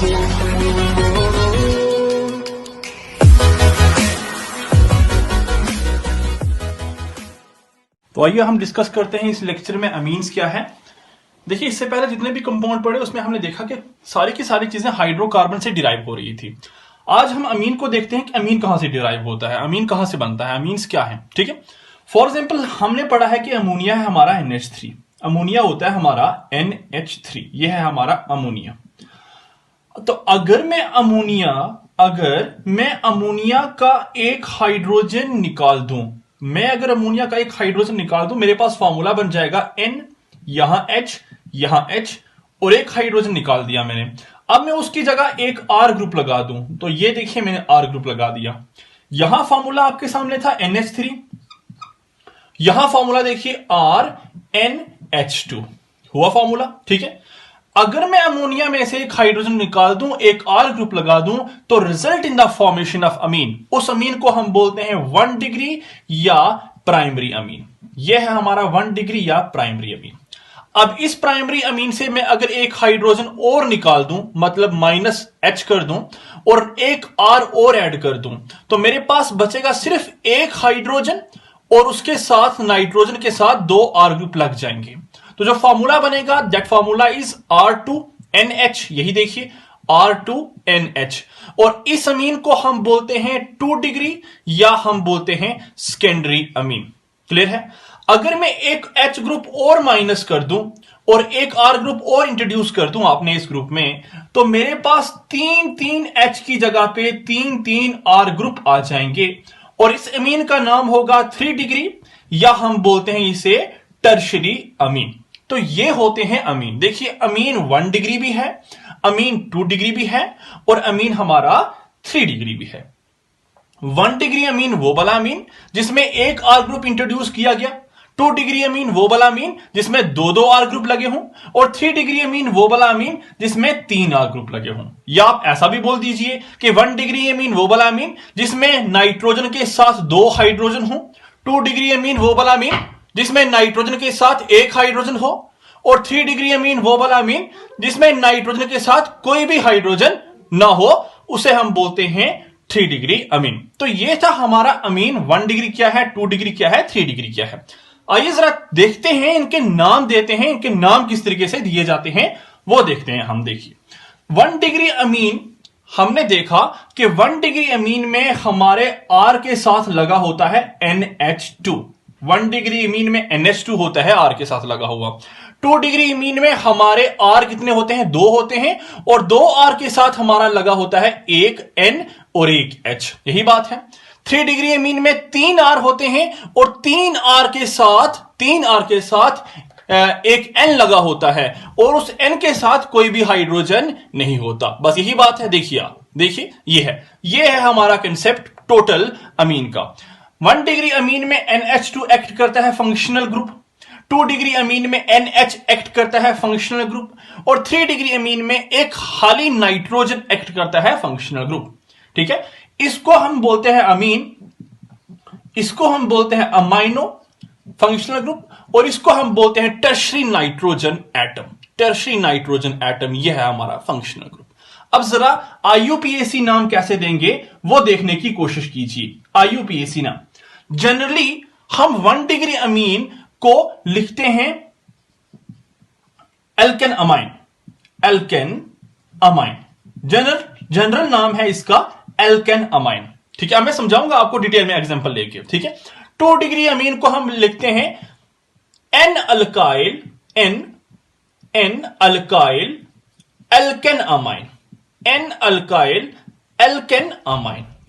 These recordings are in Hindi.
तो आइए हम डिस्कस करते हैं इस लेक्चर में अमीन्स क्या है। देखिए, इससे पहले जितने भी कंपाउंड पढ़े उसमें हमने देखा कि सारी की सारी चीजें हाइड्रोकार्बन से डिराइव हो रही थी। आज हम अमीन को देखते हैं कि अमीन कहां से डिराइव होता है, अमीन कहां से बनता है, अमीन्स क्या है। ठीक है, फॉर एग्जाम्पल हमने पढ़ा है कि अमोनिया है हमारा NH3, अमोनिया होता है हमारा NH3, यह है हमारा अमोनिया। तो अगर मैं अमोनिया का एक हाइड्रोजन निकाल दूं, मेरे पास फॉर्मूला बन जाएगा N, यहां H और एक हाइड्रोजन निकाल दिया मैंने। अब मैं उसकी जगह एक R ग्रुप लगा दूं, तो ये देखिए मैंने R ग्रुप लगा दिया। यहां फॉर्मूला आपके सामने था NH3, यहां फॉर्मूला देखिए RNH2 हुआ फॉर्मूला। ठीक है, अगर मैं अमोनिया में से एक हाइड्रोजन निकाल दूं, एक R ग्रुप लगा दूं, तो result in the formation of amine, उस अमीन को हम बोलते हैं 1 डिग्री या प्राइमरी अमीन। यह है हमारा 1 डिग्री या प्राइमरी अमीन। अब इस प्राइमरी अमीन से मैं अगर एक हाइड्रोजन और निकाल दूं, मतलब -H कर दूं और एक R और ऐड कर दूं, तो मेरे पास बचेगा सिर्फ एक हाइड्रोजन और उसके साथ नाइट्रोजन के साथ 2 R ग्रुप लग जाएंगे। तो जो फॉर्मूला बनेगा दैट फॉर्मूला इज R2NH, यही देखिए R2NH। और इस अमीन को हम बोलते हैं 2 डिग्री या हम बोलते हैं सेकेंडरी अमीन। क्लियर है। अगर मैं एक H ग्रुप और माइनस कर दूं और एक R ग्रुप और इंट्रोड्यूस कर दूं आपने इस ग्रुप में, तो मेरे पास 3 H की जगह पे 3 R ग्रुप आ जाएंगे और इस अमीन का नाम होगा 3 डिग्री या हम बोलते हैं इसे टर्शरी अमीन। तो ये होते हैं अमीन। देखिए, अमीन 1 डिग्री भी है, अमीन 2 डिग्री भी है और अमीन हमारा 3 डिग्री भी है। 1 डिग्री अमीन वो वाला अमीन जिसमें एक R ग्रुप इंट्रोड्यूस किया गया, 2 डिग्री अमीन वो वाला अमीन जिसमें 2 R ग्रुप लगे हों, और 3 डिग्री अमीन वो वाला अमीन जिसमें 3 R ग्रुप लगे हों। या आप ऐसा भी बोल दीजिए कि 1 डिग्री अमीन वो वाला अमीन जिसमें नाइट्रोजन के साथ 2 हाइड्रोजन हो, 2 डिग्री अमीन वो वाला अमीन जिसमें नाइट्रोजन के साथ एक हाइड्रोजन हो, और 3 डिग्री अमीन वो वाला अमीन जिसमें नाइट्रोजन के साथ कोई भी हाइड्रोजन ना हो, उसे हम बोलते हैं 3 डिग्री अमीन। तो ये था हमारा अमीन। 1 डिग्री क्या है, 2 डिग्री क्या है, 3 डिग्री क्या है। आइए जरा देखते हैं, इनके नाम देते हैं, इनके नाम किस तरीके से दिए जाते हैं वो देखते हैं हम। देखिए, 1 डिग्री अमीन हमने देखा कि 1 डिग्री अमीन में हमारे R के साथ लगा होता है NH2। 1 डिग्री अमीन में NH2 होता है R के साथ लगा हुआ। 2 डिग्री अमीन में हमारे R कितने होते हैं, 2 होते हैं, और 2 R के साथ हमारा लगा होता है एक N और एक H, यही बात है। 3 डिग्री अमीन में 3 R होते हैं और 3 R के साथ एक N लगा होता है और उस N के साथ कोई भी हाइड्रोजन नहीं होता। बस यही बात है। देखिए ये है हमारा कंसेप्ट टोटल अमीन का। 1 डिग्री अमीन में NH2 एक्ट करता है फंक्शनल ग्रुप, 2 डिग्री अमीन में NH एक्ट करता है फंक्शनल ग्रुप, और 3 डिग्री अमीन में एक खाली नाइट्रोजन एक्ट करता है फंक्शनल ग्रुप। ठीक है, इसको हम बोलते हैं अमीन, इसको हम बोलते हैं अमाइनो फंक्शनल ग्रुप, और इसको हम बोलते हैं टर्शरी नाइट्रोजन एटम। यह है हमारा फंक्शनल ग्रुप। अब जरा IUPAC नाम कैसे देंगे वो देखने की कोशिश कीजिए। IUPAC नाम जनरली हम 1 डिग्री अमीन को लिखते हैं एल्केन अमाइन। जनरल नाम है इसका एल्केन अमाइन। ठीक है, अब मैं समझाऊंगा आपको डिटेल में एग्जांपल लेके। ठीक है, 2 डिग्री अमीन को हम लिखते हैं N अल्काइल एल्केन अमाइन।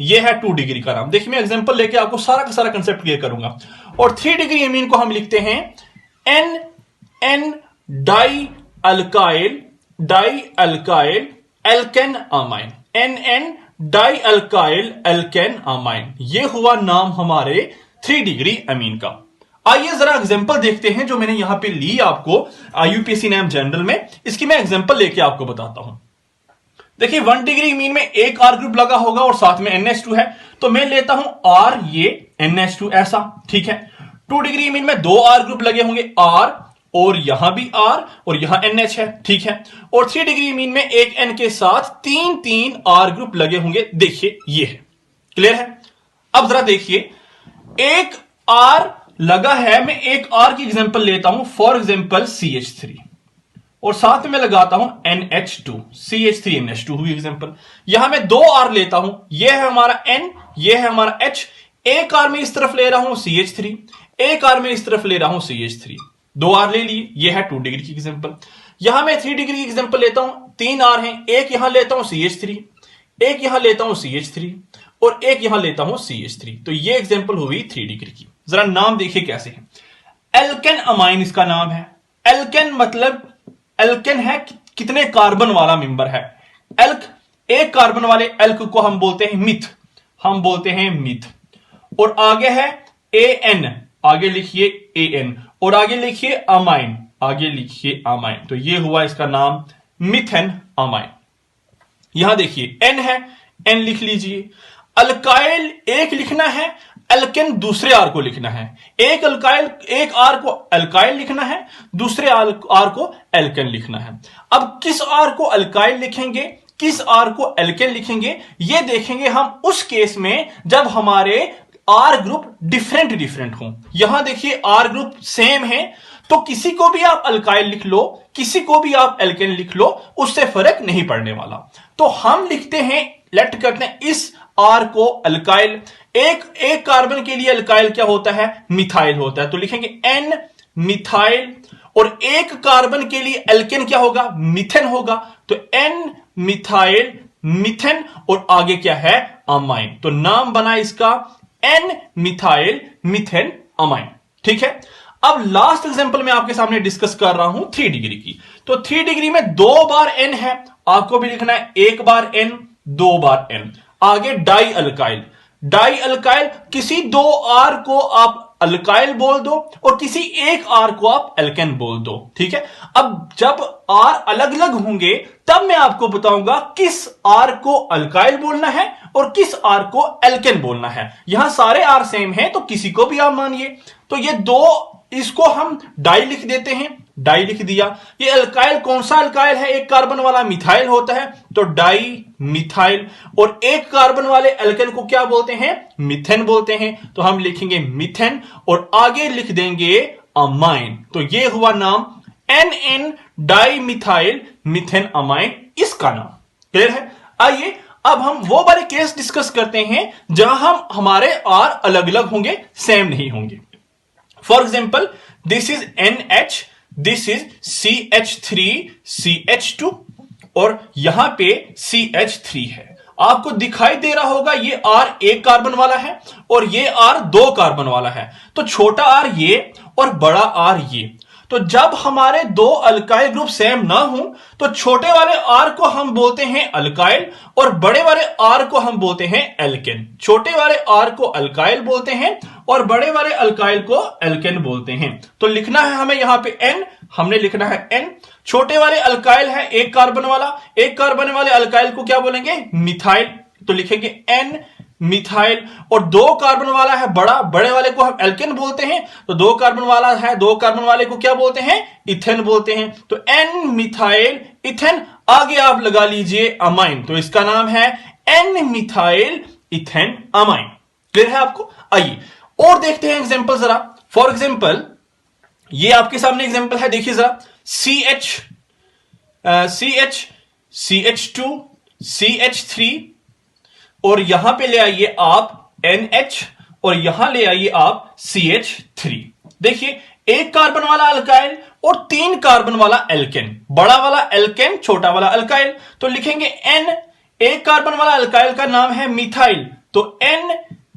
यह है 2 डिग्री का नाम। देखिए, मैं एग्जांपल लेके आपको सारा का सारा कंसेप्ट क्लियर करूंगा। और 3 डिग्री अमीन को हम लिखते हैं N di alkyl alkane amine. NN di alkyl alkane amine. यह हुआ नाम हमारे 3 डिग्री अमीन का। आइए जरा एग्जांपल देखते हैं जो मैंने यहां पे ली आपको IUPAC नाम जनरल में। इसकी मैं एग्जांपल लेके आपको बताता हूं। देखिए, 1 डिग्री अमीन में एक R ग्रुप लगा होगा और साथ में NH2 है, तो मैं लेता हूं R, ये NH2 ऐसा। ठीक है, 2 डिग्री अमीन में 2 R ग्रुप लगे होंगे, R और यहां भी R और यहां NH है, ठीक है। और 3 डिग्री मीन में एक N के साथ 3 R ग्रुप लगे होंगे। देखिए ये है, क्लियर है। अब जरा देखिए, एक R लगा है, मैं एक R की एग्जांपल लेता हूं, फॉर एग्जांपल CH3, और साथ में लगाता हूं NH2, CH3NH2 हुई एग्जांपल। यहां मैं 2 R लेता हूं, यह है हमारा N, यह है हमारा H। एक R में इस तरफ ले रहा हूं CH3, एक R में इस तरफ ले रहा हूं CH3, 2 R ले लिए। यह है 2 डिग्री की एग्जांपल। यहां मैं 3 डिग्री की एग्जांपल लेता हूं, 3 R हैं, एक यहां लेता हूं CH3, एक यहां लेता हूं CH3 और एक यहां लेता हूं CH3। तो यह एग्जांपल हुई 3 डिग्री की। जरा नाम देखिए कैसे है। एल्केन अमाइन इसका नाम है। एल्केन मतलब एल्केन है कितने कार्बन वाला मेंबर है। एल्क, एक कार्बन वाले एल्क को हम बोलते हैं मिथ, हम बोलते हैं मिथ। और आगे है AN, आगे लिखिए AN, और आगे लिखिए अमाइन, आगे लिखिए अमाइन। तो ये हुआ इसका नाम मिथेन अमाइन। यहां देखिए N है, N लिख लीजिए। अल्काइल एक लिखना है, एल्केन दूसरे आर को लिखना है। एक अल्काइल, एक आर को अल्काइल लिखना है, दूसरे आर को एल्केन लिखना है। अब किस आर को अल्काइल लिखेंगे, किस आर को एल्केन लिखेंगे, यह देखेंगे हम उस केस में जब हमारे आर ग्रुप डिफरेंट डिफरेंट हों। यहां देखिए आर ग्रुप सेम है, तो किसी को भी आप अल्काइल लिख लो, किसी को भी आप एल्केन लिख लो, उससे फर्क नहीं पड़ने वाला। तो हम लिखते हैं, लेट करते हैं इस आर को अल्काइल। एक कार्बन के लिए अल्काइल क्या होता है, मिथाइल होता है, तो लिखेंगे N मिथाइल। और एक कार्बन के लिए एल्केन क्या होगा, मिथेन होगा, तो N मिथाइल मिथेन। और आगे क्या है, अमाइन। तो नाम बना इसका N मिथाइल मिथेन अमाइन, ठीक है। अब लास्ट एग्जांपल मैं आपके सामने डिस्कस कर रहा हूं 3 डिग्री की। तो 3 डिग्री में 2 बार N है, आपको भी लिखना है 1 बार N 2 बार N। आगे डाई अल्काइल, डाई अल्काइल किसी 2 R को आप अल्काइल बोल दो और किसी एक R को आप एल्केन बोल दो, ठीक है। अब जब R अलग अलग होंगे तब मैं आपको बताऊंगा किस R को अल्काइल बोलना है और किस R को एल्केन बोलना है। यहां सारे R सेम हैं, तो किसी को भी आप मानिए। तो ये 2, इसको हम डाई लिख देते हैं, डाई लिख दिया। ये अल्काइल कौन सा अल्काइल है, एक कार्बन वाला मिथाइल होता है, तो डाई मिथाइल। और एक कार्बन वाले एल्केन को क्या बोलते हैं, मिथेन बोलते हैं, तो हम लिखेंगे मिथेन और आगे लिख देंगे अमाइन। तो ये हुआ नाम NN di methyl methane amine, इसका नाम क्लियर है। आइए अब हम वो वाले केस डिस्कस करते हैं जहां हम हमारे R अलग अलग होंगे, सेम नहीं होंगे। For example this is NH, this is CH3 CH2 और यहां पे CH3 है। आपको दिखाई दे रहा होगा ये R एक कार्बन वाला है और ये R 2 कार्बन वाला है, तो छोटा R ये और बड़ा R ये। तो जब हमारे 2 अल्काइल ग्रुप सेम ना हो तो छोटे वाले R को हम बोलते हैं अल्काइल और बड़े वाले R को हम बोलते हैं एल्केन। छोटे वाले R को अल्काइल बोलते हैं और बड़े वाले अल्काइल को एल्केन बोलते हैं। तो लिखना है हमें यहां पे N, हमने लिखना है N। छोटे वाले अल्काइल है एक कार्बन वाला, एक कार्बन वाले अल्काइल को क्या बोलेंगे, मिथाइल, तो लिखेंगे N मिथाइल। और 2 कार्बन वाला है बड़ा, बड़े वाले को हम एल्केन बोलते हैं, तो 2 कार्बन वाला है, 2 कार्बन वाले को क्या बोलते हैं, इथेन बोलते हैं, तो N मिथाइल इथेन। आगे आप लगा लीजिए अमाइन, तो इसका नाम है N methyl ethane amine. Clear है आपको। आइए और देखते हैं एग्जांपल जरा। फॉर एग्जांपल ये आपके सामने एग्जांपल है, देखिए जरा CH2 CH3 और यहां पे ले आइए आप NH और यहां ले आइए आप CH3। देखिए एक कार्बन वाला अल्काइल और 3 कार्बन वाला एल्केन, बड़ा वाला एल्केन छोटा वाला अल्काइल, तो लिखेंगे N। एक कार्बन वाला अल्काइल का नाम है मिथाइल, तो N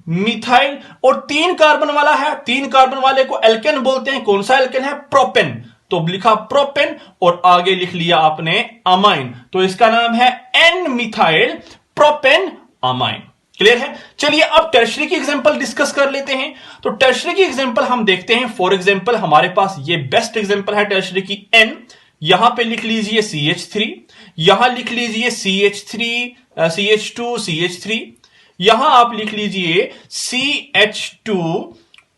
मिथाइल। और 3 कार्बन वाला है, 3 कार्बन वाले को एल्केन बोलते हैं, कौन सा एल्केन है, प्रोपेन, तो लिखा प्रोपेन और आगे लिख लिया आपने अमाइन, तो इसका नाम है N methyl propane amine. Clear है। चलिए अब टर्शरी की एग्जांपल डिस्कस कर लेते हैं। तो टर्शरी की एग्जांपल हम देखते हैं। फॉर एग्जांपल हमारे पास ये बेस्ट एग्जांपल है टर्शरी की N। यहां पे लिख लीजिए CH3, यहां लिख लीजिए CH2 CH3, यहां आप लिख लीजिए CH2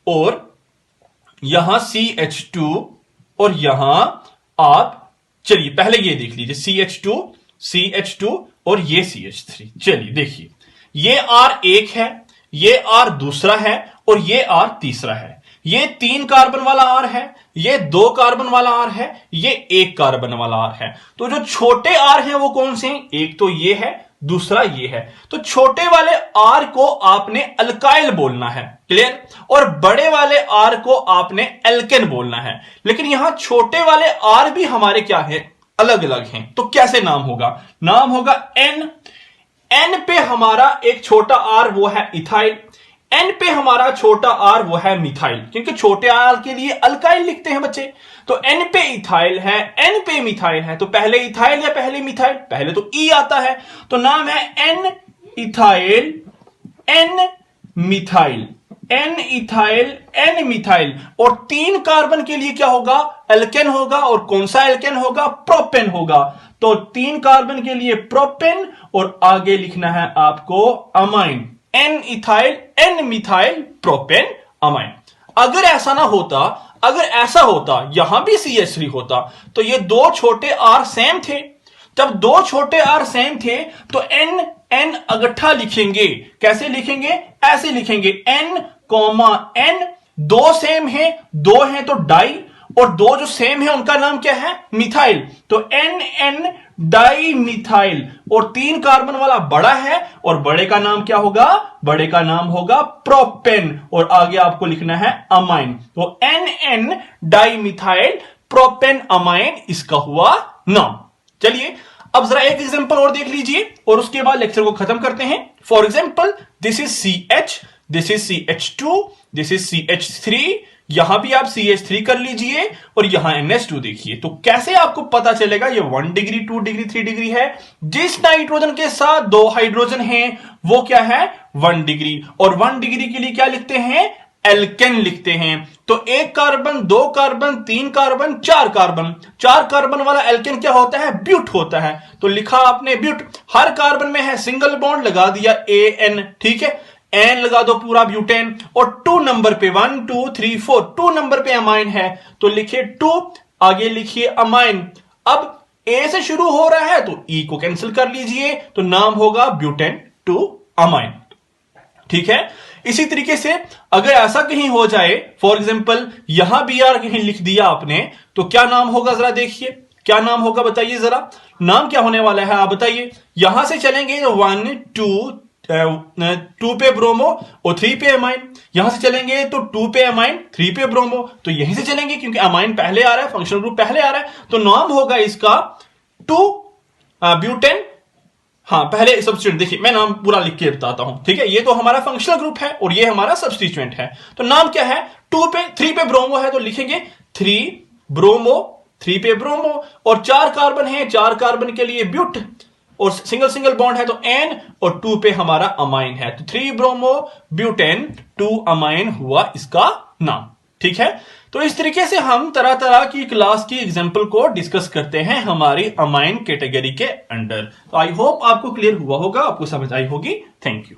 और यहां CH2 और यहां आप चलिए पहले ये देख लीजिए CH2 और ये CH3। चलिए देखिए, ये R एक है, ये R दूसरा है और ये R तीसरा है। ये 3 कार्बन वाला R है, ये 2 कार्बन वाला R है, ये 1 कार्बन वाला R है। तो जो छोटे R हैं वो कौन से हैं? एक तो ये है, दूसरा ये है। तो छोटे वाले R को आपने अल्काइल बोलना है, क्लियर? और बड़े वाले R को आपने एल्केन बोलना है। लेकिन यहां छोटे वाले R भी हमारे क्या है? अलग अलग हैं। तो कैसे नाम होगा? नाम होगा N पे हमारा एक छोटा R वो है इथाइल, N पे हमारा छोटा R वो है मिथाइल, क्योंकि छोटे R के लिए अल्काइल लिखते हैं बच्चे। तो N पे इथाइल है, N पे मिथाइल है, तो पहले इथाइल या पहले मिथाइल? पहले तो E आता है, तो नाम है N ethyl N methyl, N ethyl N methyl. और 3 कार्बन के लिए क्या होगा? एल्केन होगा। और कौन सा एल्केन होगा? प्रोपेन होगा। तो 3 कार्बन के लिए प्रोपेन और आगे लिखना है आपको amine, N ethyl N methyl propane amine. अगर ऐसा ना होता, अगर ऐसा होता यहां भी CH3 होता, तो ये 2 छोटे R सेम थे। जब 2 छोटे R सेम थे तो N अगट्ठा लिखेंगे। कैसे लिखेंगे? ऐसे लिखेंगे N, N। 2 सेम है, 2 है तो डाई, और 2 जो सेम है उनका नाम क्या है? मिथाइल। तो NN डाई मिथाइल। और 3 कार्बन वाला बड़ा है, और बड़े का नाम क्या होगा? बड़े का नाम होगा प्रोपेन, और आगे आपको लिखना है अमाइन। तो NN di methyl propane amine इसका हुआ नाम। चलिए अब जरा एक एग्जांपल और देख लीजिए और उसके बाद लेक्चर को खत्म करते हैं। For example, this is CH, this is CH2, this is CH3। यहां भी आप CH3 कर लीजिए और यहां NH2 देखिए। तो कैसे आपको पता चलेगा ये 1 डिग्री, 2 डिग्री, 3 डिग्री है? जिस नाइट्रोजन के साथ 2 हाइड्रोजन हैं वो क्या है? 1 डिग्री। और 1 डिग्री के लिए क्या लिखते हैं? एल्केन लिखते हैं। तो 1 carbon, 2 carbon, 3 carbon, 4 carbon. 4 carbon वाला एल्केन क्या होता है? ब्यूट होता है। तो लिखा आपने ब्यूट। हर कार्बन में है सिंगल बॉन्ड, लगा दिया AN, ठीक है? एन लगा दो पूरा ब्यूटेन। और 2 नंबर पे 1 2 3 4 2 नंबर पे अमाइन है, तो लिखिए 2, आगे लिखिए अमाइन। अब ए से शुरू हो रहा है तो ई को कैंसिल कर लीजिए, तो नाम होगा ब्यूटेन 2 अमाइन, ठीक है? इसी तरीके से अगर ऐसा कहीं हो जाए, फॉर एग्जांपल यहां BR कहीं लिख दिया आपने, तो क्या नाम होगा? जरा देखिए क्या नाम होगा, बताइए जरा। नाम क्या होने वाला है आप बताइए। यहां से चलेंगे 1 2 पे ब्रोमो और 3 पे अमाइन। यहां से चलेंगे तो 2 पे अमाइन, 3 पे ब्रोमो। तो यहीं से चलेंगे क्योंकि अमाइन पहले आ रहा है, फंक्शनल ग्रुप पहले आ रहा है, तो नाम होगा इसका 2 ब्यूटेन। हाँ, पहले सब्स्टिट्यूएंट देखिए, मैं नाम पूरा लिख के बताता हूं, ठीक है? ये तो हमारा फंक्शनल ग्रुप है और ये हमारा सब्स्टिट्यूएंट है। तो नाम क्या है? 3 पे ब्रोमो है, तो लिखेंगे 3 ब्रोमो, 3 पे ब्रोमो। और 4 कार्बन है, 4 कार्बन के लिए ब्यूट, और सिंगल बॉन्ड है तो N, और 2 पे हमारा अमाइन है, तो 3 ब्रोमो ब्यूटेन 2 अमाइन हुआ इसका नाम, ठीक है? तो इस तरीके से हम तरह तरह की क्लास की एग्जांपल को डिस्कस करते हैं हमारी अमाइन कैटेगरी के अंडर। तो आई होप आपको क्लियर हुआ होगा, आपको समझ आई होगी। Thank you.